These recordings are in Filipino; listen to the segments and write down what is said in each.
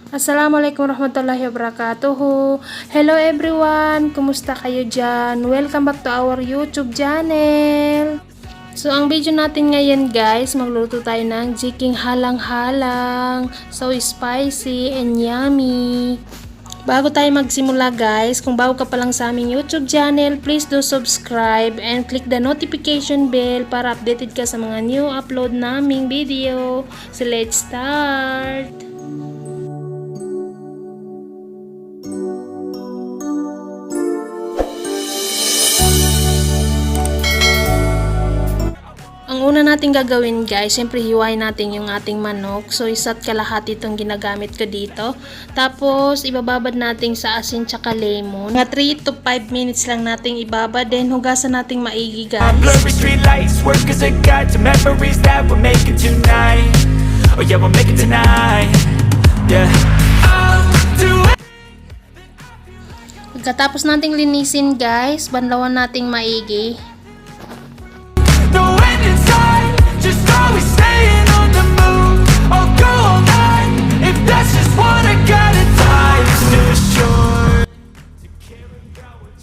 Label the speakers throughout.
Speaker 1: Assalamualaikum warahmatullahi wabarakatuh. Hello everyone, kumusta kayo dyan? Welcome back to our YouTube channel. So ang video natin ngayon guys, magluto tayo ng chicken halang-halang. So spicy and yummy. Bago tayo magsimula guys, kung bago ka pa lang sa aming YouTube channel, please do subscribe and click the notification bell para updated ka sa mga new upload naming video. So let's start! Ang una natin gagawin guys, syempre hiwain natin yung ating manok. So isa't kalahati itong ginagamit ko dito. Tapos ibababad natin sa asin tsaka lemon. Mga 3 to 5 minutes lang natin ibabad. Then hugasan natin maigi guys.
Speaker 2: Blurry street lights work as a guide to memories that we're making tonight. Oh yeah, we're making tonight. Yeah.
Speaker 1: Pagkatapos nating linisin guys, banlawan nating maigi.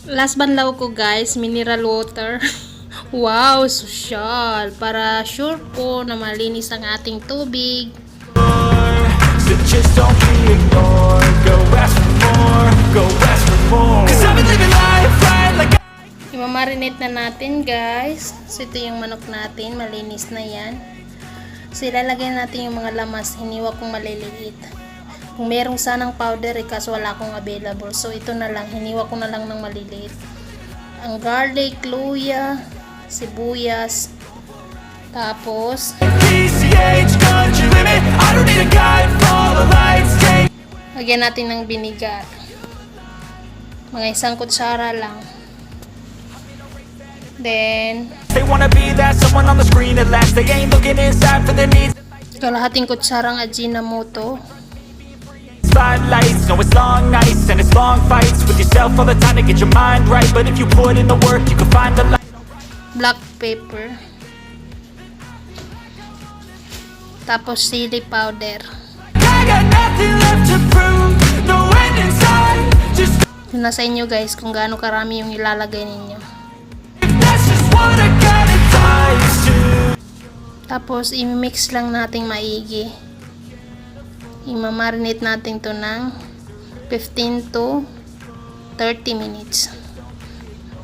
Speaker 1: Last banlaw ko guys, mineral water. Wow, social. Para sure po na malinis ang ating tubig.
Speaker 2: So just don't be ignored. Go ask for more. Go ask for more. 'Cause I've been living life right like
Speaker 1: Imamarinate na natin guys. So ito yung manok natin, malinis na yan. So ilalagay natin yung mga lamas, hiniwa kong maliliit. Kung merong sanang powder, kaso wala akong available. So ito na lang, hiniwa ko na lang ng maliliit. Ang garlic, luya, sibuyas. Tapos lagyan natin ng vinigar. Mga 1 kutsara lang. Then
Speaker 2: they wanna be that someone on the screen at last. They ain't looking inside for their needs.
Speaker 1: kalahating kutsarang Aji-nomoto.
Speaker 2: Spotlights, no it's long nights and it's long fights with yourself all the time to get your mind right. But if you put in the work, you can find the light.
Speaker 1: Black pepper. Tapos chili powder.
Speaker 2: I got nothing left to prove. No end in sight. Just
Speaker 1: Yun na sa inyo guys kung gaano karami yung ilalagay ninyo.
Speaker 2: that's just what I got ties to.
Speaker 1: Tapos i-mix lang nating maigi. I-marinate natin to ng 15 to 30 minutes.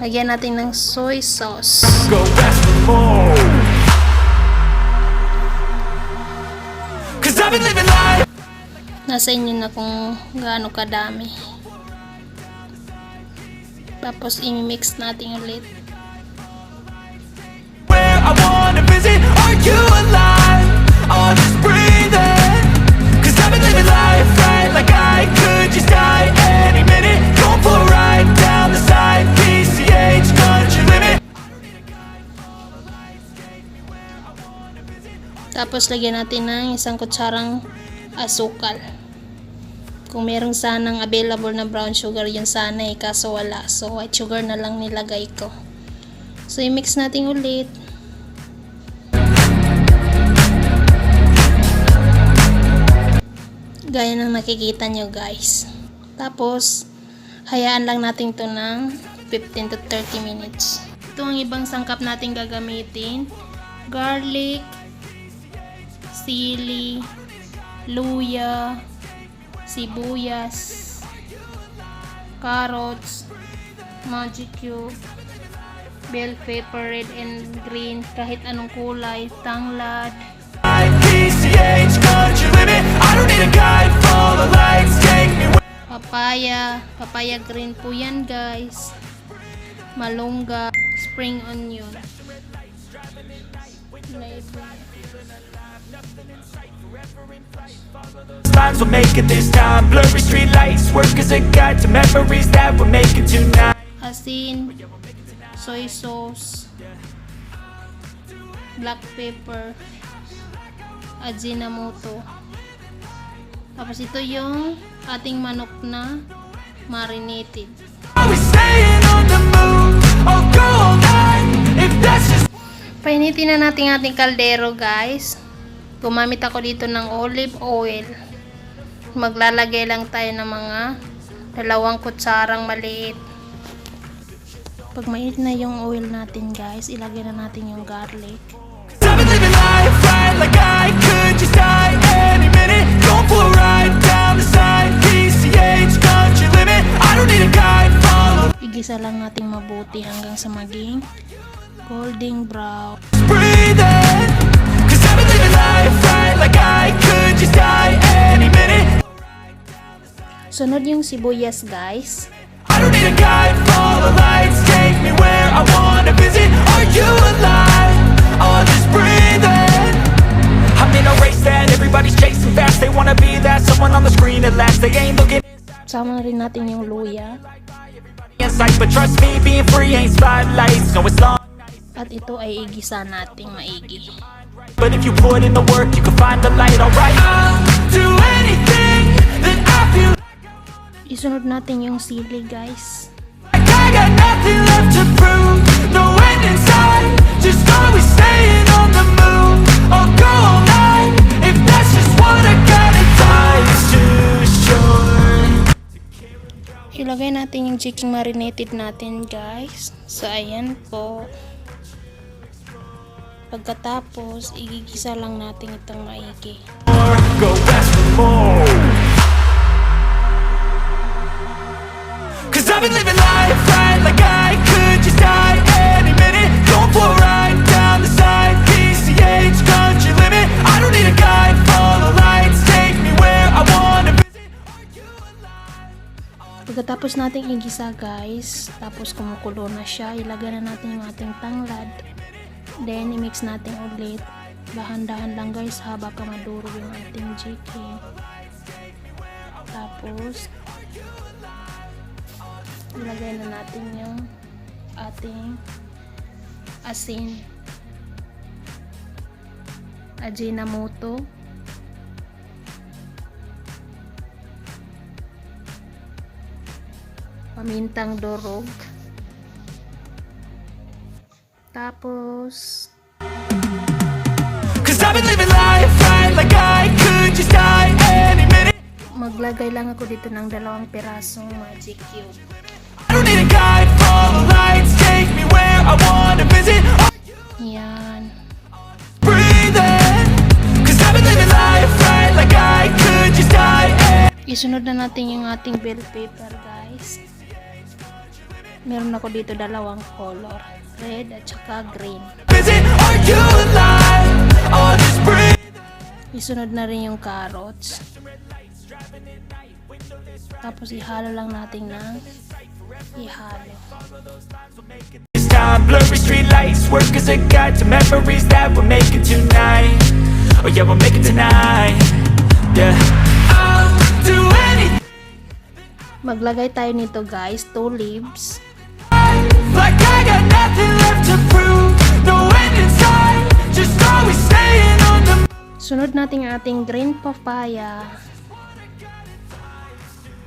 Speaker 1: Lagyan natin ng soy sauce.
Speaker 2: Go ask for more. 'Cause I've been living life.
Speaker 1: Nasa inyo na kung gaano kadami. Tapos i-mix natin ulit.
Speaker 2: Where I wanna visit. Are you alive? Or just breathing? 'Cause I've been living life right like I could just die any minute. Going for a ride down the side. PCH country limit.
Speaker 1: Tapos lagyan natin ng 1 kutsarang asukal. Kung merong sanang available na brown sugar, yun sana kaso wala. So white sugar na lang nilagay ko. So i-mix natin ulit. Gaya ng nakikita nyo guys. Tapos hayaan lang natin to ng 15 to 30 minutes. Ito ang ibang sangkap natin gagamitin. Garlic, sili, luya, sibuyas, carrots, Maggi cube, bell pepper, red and green, kahit anong kulay, tanglad,
Speaker 2: PCH country limit. I don't need a guide. Follow the lights. Take me where.
Speaker 1: papaya green po yan guys, malunggay, spring onion,
Speaker 2: Lines will make it this time. Blurry street lights work as a guide to memories that we're making tonight.
Speaker 1: asin, soy sauce, black pepper, Aji-nomoto. Tapos ito yung ating manok na marinated.
Speaker 2: Always staying on the move. I'll go all night if that's just.
Speaker 1: Painitin na natin ating kaldero guys. Gumamit ako dito ng olive oil. maglalagay lang tayo ng mga 2 kutsarang maliit. Pag mainit na yung oil natin guys, ilagay na natin yung garlic.
Speaker 2: I've been living life right like I could just die any minute. Going for a ride down the side, PCH country limit. I don't need a guide, follow.
Speaker 1: Igisa lang natin mabuti hanggang sa maging golden brown.
Speaker 2: Breathing, 'cause I've been living life right like I could just die any minute.
Speaker 1: Sunod yung sibuyas guys.
Speaker 2: I don't need a guide, follow lights, take me where I wanna visit. Are you alive? Or just breathing? I'm in a race that everybody's chasing fast. They wanna be that someone on the screen at last. They ain't looking
Speaker 1: Sama na rin natin yung luya.
Speaker 2: inside, but trust me, being free ain't spotlights. No, it's long,
Speaker 1: At ito ay igisa nating maigi.
Speaker 2: but if you put in the work, you can find the light. Alright, I'll do anything that I feel
Speaker 1: Isunod natin yung sili guys.
Speaker 2: like I got nothing left to prove. No end in sight, just always staying on the move. I'll go all night if that's just what I gotta do. Life's too short.
Speaker 1: Ilagay natin yung chicken marinated natin guys. So ayan po. Pagkatapos, igigisa lang natin itong maigi.
Speaker 2: Or go ask for more. 'Cause I've been living life right like I could just die any minute. Going for a ride down the side, PCH country limit. I don't need a guide, follow lights, take me where I wanna visit.
Speaker 1: Pagkatapos nating igisa guys, tapos kumukulo na siya, ilagay na natin yung ating tanglad. Then, i-mix natin ulit. Dahan-dahan lang guys, haba ka maduro yung ating chicken. Tapos, ilagay na natin yung ating asin. Aji-nomoto. Pamintang durog. Tapos,
Speaker 2: 'Cause I've been living life right like I could just die any minute.
Speaker 1: maglagay lang ako dito ng 2 pirasong magic cube.
Speaker 2: I don't need a guide, follow lights, take me where I wanna visit.
Speaker 1: Yan.
Speaker 2: Breathing, 'cause I've been living life right like I could just die.
Speaker 1: Isunod na natin yung ating bell pepper guys. Meron ako dito 2 color. Red at saka green.
Speaker 2: Visit, are you alive? Or just breathe.
Speaker 1: Isunod na rin yung carrots. Tapos ihalo lang natin ng ihalo.
Speaker 2: This time, blurry street lights work as a guide to memories that we're making tonight. Oh yeah, we'll make it tonight. Yeah, I'll do anything
Speaker 1: Maglagay tayo nito guys, 2 leaves.
Speaker 2: like I got nothing left to prove. No end in sight, just always staying on the move.
Speaker 1: Sunod natin ang ating green papaya.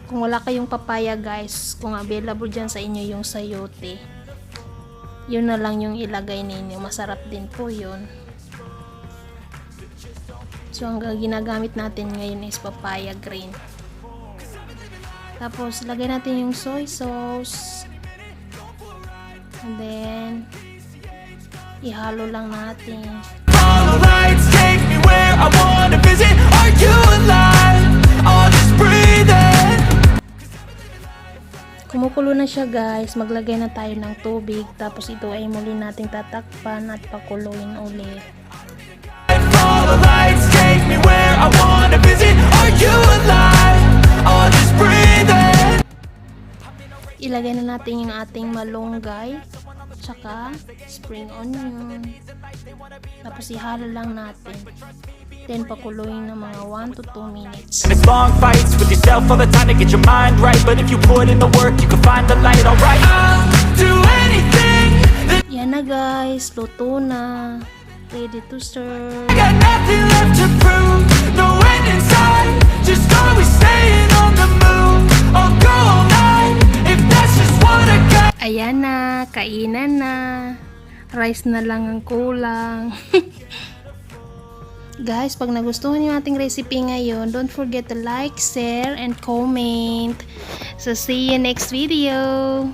Speaker 1: Kung wala kayong papaya guys, kung available dyan sa inyo yung sayote, yun na lang yung ilagay ninyo. Masarap din po yun. So ang ginagamit natin ngayon is papaya green. Tapos lagay natin yung soy sauce. And then ihalo lang natin.
Speaker 2: Follow lights, take me where I wanna visit. Are you alive? Or just breathing?
Speaker 1: Kumukulo na siya guys, maglagay na tayo ng tubig, tapos ito ay muli nating tatakpan at pakuluin ulit.
Speaker 2: Follow lights, take me where I wanna visit. Are you alive? Or just breathing?
Speaker 1: Ilagay na natin yung ating malunggay, tsaka spring onion, tapos ihalo lang natin. Then pakuluin ng mga 1 to 2 minutes.
Speaker 2: And it's long fights with yourself all the time to get your mind right. But if you put in the work, you can find the light. Alright, I'll do anything that
Speaker 1: Yan na guys, luto na. Ready to serve.
Speaker 2: I got nothing left to prove. No end in sight, just always staying on the move. I'll go all night if that's just what I got.
Speaker 1: Ayan na, kainan na. Rice na lang ang kulang. Guys, pag nagustuhan yung ating recipe ngayon, don't forget to like, share, and comment. So, see you next video!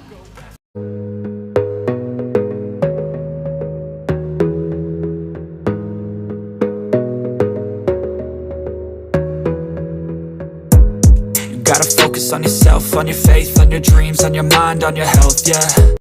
Speaker 2: You gotta focus on yourself, on your faith, on your dreams, on your mind, on your health, yeah.